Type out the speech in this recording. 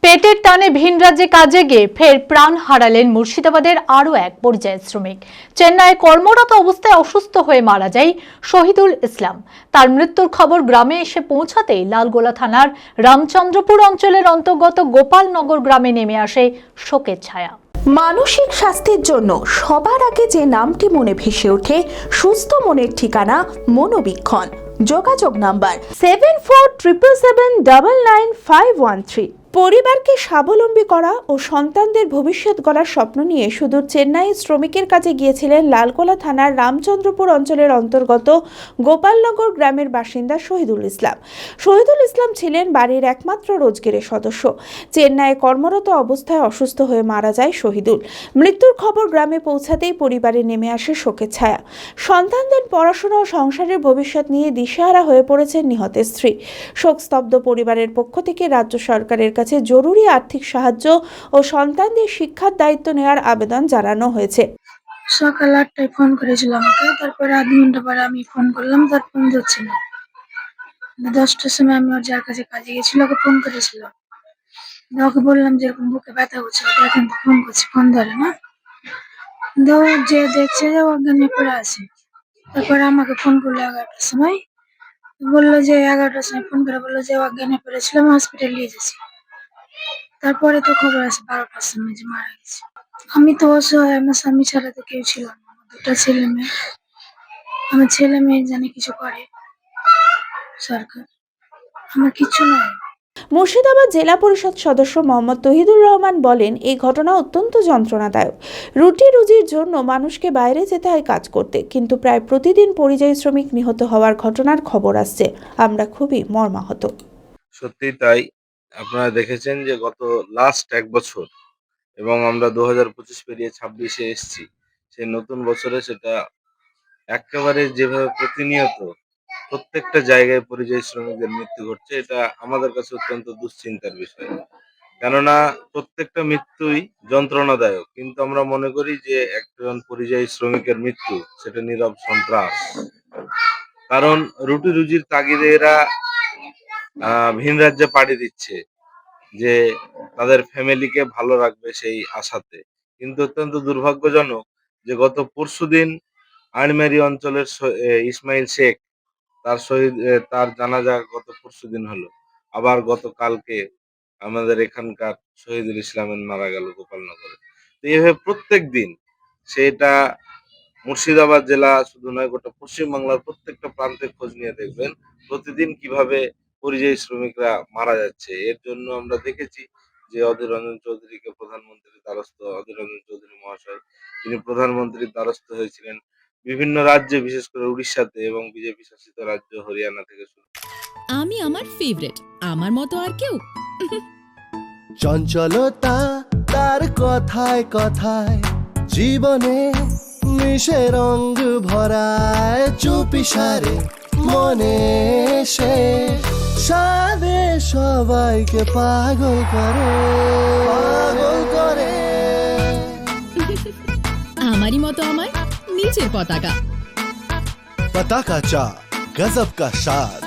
পেটের টানে ভিন রাজ্যে কাজে গিয়ে ফের প্রাণ হারালেন মুর্শিদাবাদের আরও এক পরিযায়ী শ্রমিক। চেন্নাইয়ে কর্মরত অবস্থায় অসুস্থ হয়ে মারা যায় শহীদুল ইসলাম। তার মৃত্যুর খবর গ্রামে এসে পৌঁছাতেই লালগোলা থানার রামচন্দ্রপুর অঞ্চলের অন্তর্গত গোপালনগর গ্রামে নেমে আসে শোকের ছায়া। মানসিক স্বাস্থ্যের জন্য সবার আগে যে নামটি মনে ভেসে ওঠে, সুস্থ মনের ঠিকানা মনোবীক্ষণ। যোগাযোগ নাম্বার 7477799513। পরিবারকে স্বাবলম্বী করা ও সন্তানদের ভবিষ্যৎ গড়ার স্বপ্ন নিয়ে সুদূর চেন্নাই শ্রমিকের কাছে গিয়েছিলেন লালগোলা থানার রামচন্দ্রপুর অঞ্চলের অন্তর্গত গোপালনগর গ্রামের বাসিন্দা শহীদুল ইসলাম। শহীদুল ইসলাম ছিলেন বাড়ির একমাত্র রোজগেরের সদস্য। চেন্নাইয়ে কর্মরত অবস্থায় অসুস্থ হয়ে মারা যায় শহীদুল। মৃত্যুর খবর গ্রামে পৌঁছাতেই পরিবারে নেমে আসে শোকের ছায়া। সন্তানদের পড়াশোনা ও সংসারের ভবিষ্যৎ নিয়ে দিশেহারা হয়ে পড়েছেন নিহতের স্ত্রী। শোকস্তব্ধ পরিবারের পক্ষ থেকে রাজ্য সরকারের কাছে জরুরি আর্থিক সাহায্য ও সন্তানদের শিক্ষার দায়িত্ব নেওয়ার আবেদন জানানো হয়েছে। সকাল ৮টায় ফোন করেছিল আমাকে, তারপরে আধ ঘন্টা পরে আমি ফোন করলাম, তার ফোন ধরছিল। 10টার সময় আমি ওর যার কাছে কাজে গেছিল ওকে ফোন করেছিল। ওকে বললাম যে এরকম বুকে ব্যথা হচ্ছে, দেখেন তো ফোন করছি, ফোন ধরে না। যে দেখছে যে অজ্ঞানে পড়ে আছে। তারপরে আমাকে ফোন করলো 11টার সময়, বললো যে 11টার সময় ফোন করে বললো যে অজ্ঞানে পড়েছিল, আমি হসপিটাল নিয়ে যাচ্ছি। তারপরে তো খবর আছে 12টার সময় যে মারা গেছে। আমি তো অসহায়, আমার স্বামী ছাড়া তো কেউ ছিল না, আমার 2টা ছেলে মেয়ে। আমার ছেলে মেয়ে জানে কিছু করে সরকার, আমার কিছু নয়। মুর্শিদাবাদ জেলা পরিষদ সদস্য মোহাম্মদ তহিদুর রহমান বলেন, এই ঘটনা অত্যন্ত যন্ত্রণাদায়ক। রুটি রুজির জন্য মানুষকে বাইরে যেতে হয় কাজ করতে, কিন্তু প্রায় প্রতিদিন পরিযায়ী শ্রমিক নিহত হওয়ার ঘটনার খবর আসছে। আমরা খুবই মর্মাহত। সত্যি তাই। আপনারা দেখেছেন যে গত লাস্ট 1 বছর এবং আমরা 2025 পেরিয়ে 26-এ এসেছি, সেই নতুন বছরে সেটা একেবারে যেভাবে প্রতিনিয়ত প্রত্যেকটা জায়গায় পরিযায়ী শ্রমিকদের মৃত্যু ঘটছে, এটা আমাদের কাছে অত্যন্ত দুশ্চিন্তার বিষয়। কেননা প্রত্যেকটা মৃত্যুই যন্ত্রণাদায়ক, কিন্তু আমরা মনে করি যে একজন পরিযায়ী শ্রমিকের মৃত্যু সেটা নীরব সন্ত্রাস। কারণ রুটি রুজির তাগিদে এরা ভিন রাজ্যে পাড়ি দিচ্ছে যে তাদের ফ্যামিলিকে ভালো রাখবে সেই আশাতে। কিন্তু অত্যন্ত দুর্ভাগ্যজনক যে গত পরশুদিন আড়মেরি অঞ্চলের ইসমাইল শেখ তার জানাজা গত পরশুদিন হলো। আবার গতকালকে আমাদের এখানকার শহীদুল ইসলামের মারা গেল গোপালনগরে। তো এইভাবে প্রত্যেক দিন, সেটা মুর্শিদাবাদ জেলা শুধু নয়, গোটা পশ্চিমবাংলার প্রত্যেকটা প্রান্তে খোঁজ নিয়ে দেখবেন প্রতিদিন কিভাবে পরিযায়ী শ্রমিকরা মারা যাচ্ছে। এর জন্য আমরা দেখেছি যে অধীর রঞ্জন চৌধুরীকে প্রধানমন্ত্রীর দ্বারস্থ, অধীর রঞ্জন চৌধুরী মহাশয় তিনি প্রধানমন্ত্রীর দ্বারস্থ হয়েছিলেন বিভিন্ন রাজ্যে, বিশেষ করে উড়িষ্যাতে এবং বিজেপি শাসিত রাজ্য হরিয়ানা থেকে শুরু। আমি আমার ফেভারিট, আমার মতো আর কেউ? চঞ্চলতা তার কথায় কথায় জীবনে মিশে রঙ ভরায়, চুপি সারে মনে সে সাদে সবাইকে পাগল করে, পাগল করে। আমারই মতো আমার নিচের পতাকা। पता का चा गजब का शाद,